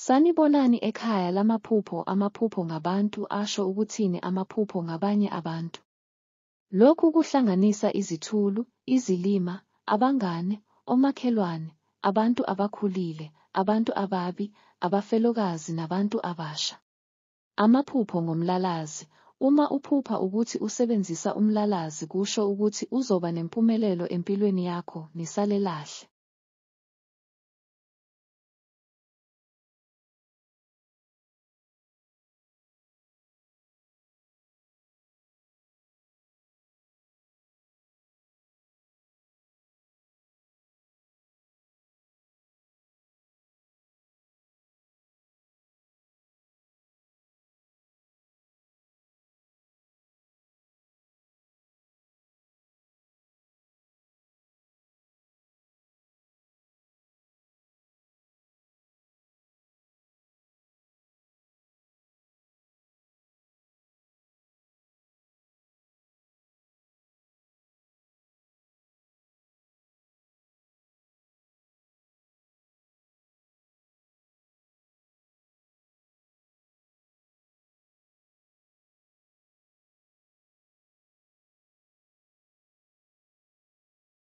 Sanibonani ekhaya lamaphupho. Amaphupho ngabantu asho ukuthini amaphupho ngabanye abantu? Lokhu kuhlanganisa izithulu, izilima, abangane, omakhelwane, abantu abakhulile, abantu ababi, abafelokazi nabantu abasha. Amaphupho ngomlalazi. Uma uphupha ukuthi usebenzisa umlalazi kusho ukuthi uzoba nempumelelo empilweni yakho, nisalelahle.